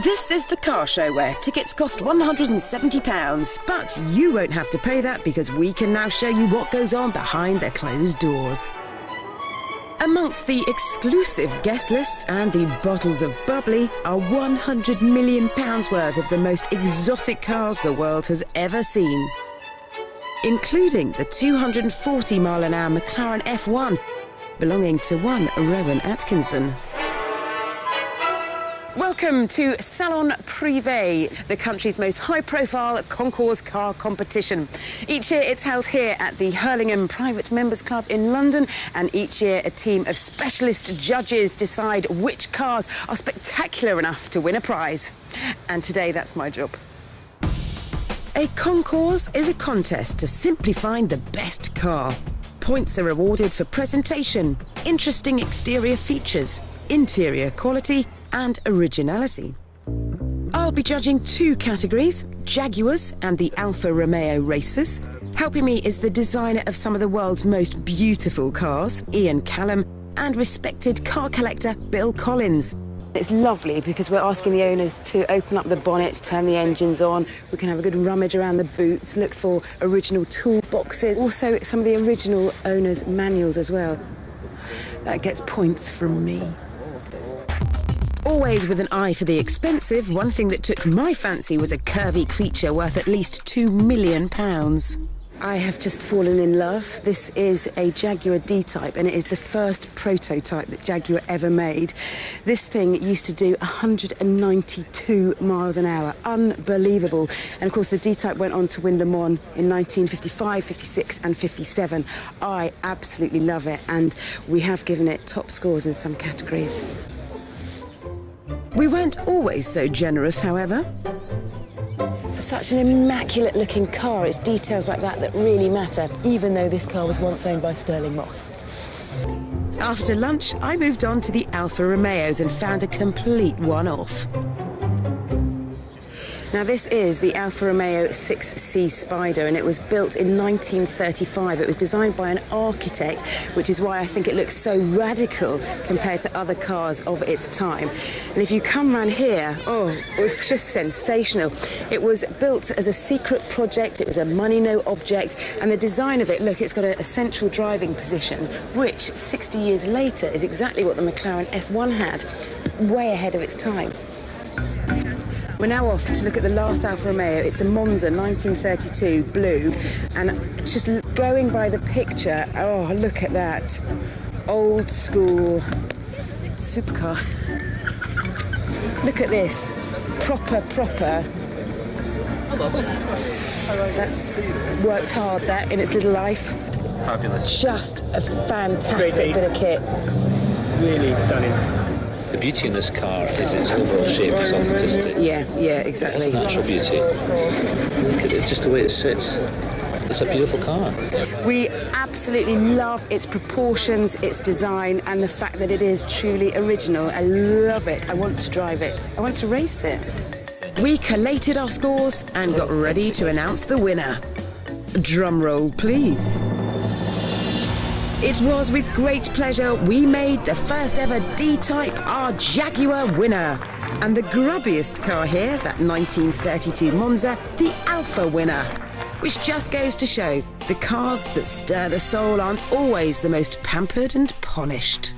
This is the car show where tickets cost £170, but you won't have to pay that because we can now show you what goes on behind the closed doors. Amongst the exclusive guest list and the bottles of bubbly are £100 million worth of the most exotic cars the world has ever seen, including the 240-mile-an-hour McLaren F1, belonging to one Rowan Atkinson. Welcome to Salon Privé, the country's most high-profile concours car competition. Each year it's held here at the Hurlingham Private Members Club in London, and each year a team of specialist judges decide which cars are spectacular enough to win a prize. And today that's my job. A concours is a contest to simply find the best car. Points are awarded for presentation, interesting exterior features, interior quality and originality. I'll be judging two categories, Jaguars and the Alfa Romeo racers. Helping me is the designer of some of the world's most beautiful cars, Ian Callum, and respected car collector Bill Collins. It's lovely because we're asking the owners to open up the bonnets, turn the engines on. We can have a good rummage around the boots, look for original toolboxes, also some of the original owners' manuals as well. That gets points from me. Always with an eye for the expensive, one thing that took my fancy was a curvy creature worth at least £2 million. I have just fallen in love. This is a Jaguar D-Type, and it is the first prototype that Jaguar ever made. This thing used to do 192 miles an hour. Unbelievable. And of course the D-Type went on to win Le Mans in 1955, 56 and 57. I absolutely love it, and we have given it top scores in some categories. We weren't always so generous, however. For such an immaculate-looking car, it's details like that that really matter, even though this car was once owned by Sterling Moss. After lunch, I moved on to the Alfa Romeos and found a complete one-off. Now, this is the Alfa Romeo 6C Spider, and it was built in 1935. It was designed by an architect, which is why I think it looks so radical compared to other cars of its time. And if you come round here, oh, it's just sensational. It was built as a secret project. It was a money-no object. And the design of it, look, it's got a central driving position, which 60 years later is exactly what the McLaren F1 had, way ahead of its time. We're now off to look at the last Alfa Romeo. It's a Monza 1932 blue, and just going by the picture, oh, look at that. Old school supercar. Look at this. Proper. That's worked hard, that, in its little life. Fabulous. Just a fantastic bit of kit. Really stunning. The beauty in this car is its overall shape, its authenticity. Yeah, exactly. Its natural beauty. Look at it, just the way it sits. It's a beautiful car. We absolutely love its proportions, its design, and the fact that it is truly original. I love it. I want to drive it. I want to race it. We collated our scores and got ready to announce the winner. Drum roll, please. It was with great pleasure we made the first ever D-Type our Jaguar winner. And the grubbiest car here, that 1932 Monza, the Alfa winner. Which just goes to show, the cars that stir the soul aren't always the most pampered and polished.